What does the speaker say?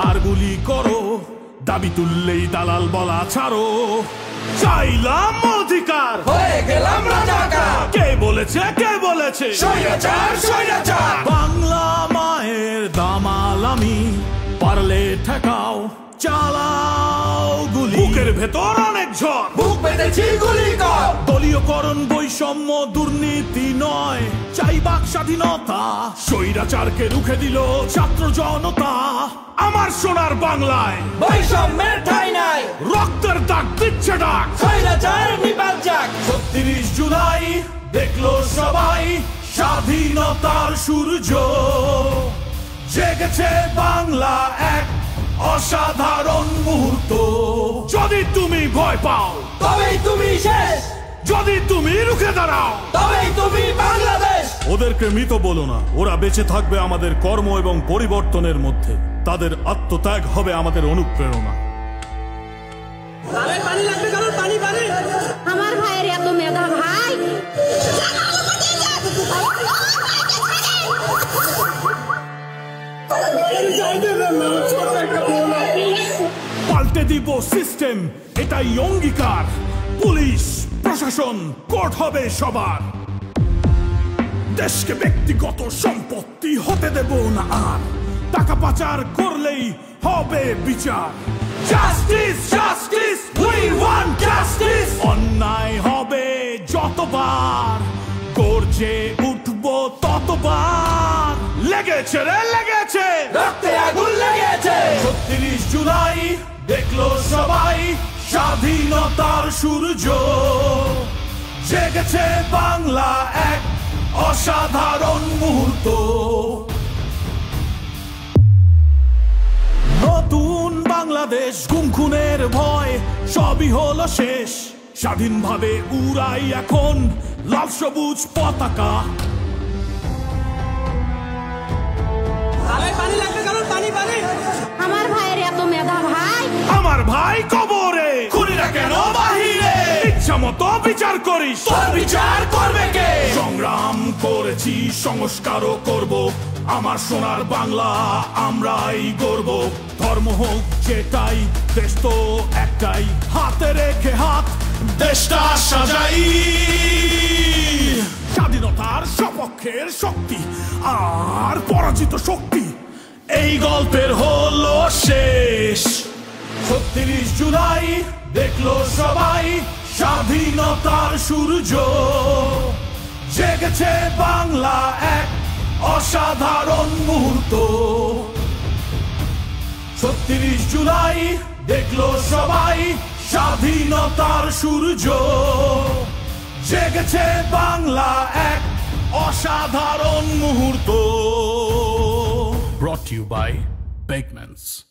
আর গুলি করো, দাবি তুললেই দালাল বলা ছাড়ো। চাইলাম অধিকার, হয়ে গেলাম রাজাকার। কে বলেছে, কে বলেছে স্বৈরাচার, স্বৈরাচার। বাংলা মায়ের দামাল আমি, পারলে ঠেকাও, চালাও গুলি। বুকের ভেতর অনেক ঝড়, বুক পেতেছি গুলি কর। দলীয়করণ, বৈষম্য, দুর্নীতি নয়, চাই বাক স্বাধীনতা। স্বৈরাচারকে রুখে দিল ছাত্র জনতা। আমার সোনার বাংলায় বৈষম্যের ঠাঁই নাই, রক্তের দাগ দিচ্ছে ডাক। স্বৈরাচার নিপাত যাক। ৩৬ জুলাই দেখলো সবাই স্বাধীনতার সূর্য। জেগেছে বাংলা এক অসাধারণ মুহূর্ত। যদি তুমি ভয় পাও, তবেই তুমি শেষ। যদি তুমি রুখে দাঁড়াও, তবেই তুমি বাংলাদেশ। ওদেরকে মৃত বলো না, ওরা বেঁচে থাকবে আমাদের কর্ম এবং পরিবর্তনের মধ্যে। তাদের আত্মত্যাগ হবে আমাদের অনুপ্রেরণা। আমার ভাইয়ের এত মেধা ভাই। পাল্টে দিব সিস্টেম, এটাই অঙ্গীকার। পুলিশ, প্রশাসন, কোর্ট হবে সবার। দেশকে ব্যক্তিগত সম্পত্তি হতে দেব না আর। টাকা পাচার করলেই হবে বিচার। Justice, justice, we want justice. অন্যায় হবে যতবার, গর্জে উঠবো ততবার। লেগেছে রে, লেগেছে, রক্তে আগুন লেগেছে। ৩৬ জুলাই দেখলো সবাই স্বাধীনতার সূর্য। জেগেছে বাংলা এক অসাধারণ মুহূর্ত। নতুন বাংলাদেশ, গুম খুনের ভয় সবই হলো শেষ। স্বাধীনভাবে উড়াই এখন লাল সবুজ পতাকা। আমার ভাইয়ের এত মেধা ভাই। আমার ভাই কবরে, খুনিরা কেন বাহিরে? ইচ্ছা মতো বিচার করিস, তোর বিচার করবে কে? সংগ্রাম করেছি, সংস্কারও করব। আমার সোনার বাংলা আমরাই গর্ব। ধর্ম হোক যেটাই, দেশ তো একটাই। হাতে রেখে হাত দেশটা সাজাই। স্বাধীনতার সপক্ষের শক্তি আর পরাজিত শক্তি, এই গল্পের হলো শেষ। ৩৬ জুলাই দেখলো সবাই স্বাধীনতার সূর্য। জেগেছে বাংলা এক অসাধারণ মুহূর্ত। ৩৬ জুলাই দেখলো সবাই স্বাধীনতার সূর্য। জেগেছে বাংলা এক অসাধারণ মুহূর্ত। Brought to you by Bakemans.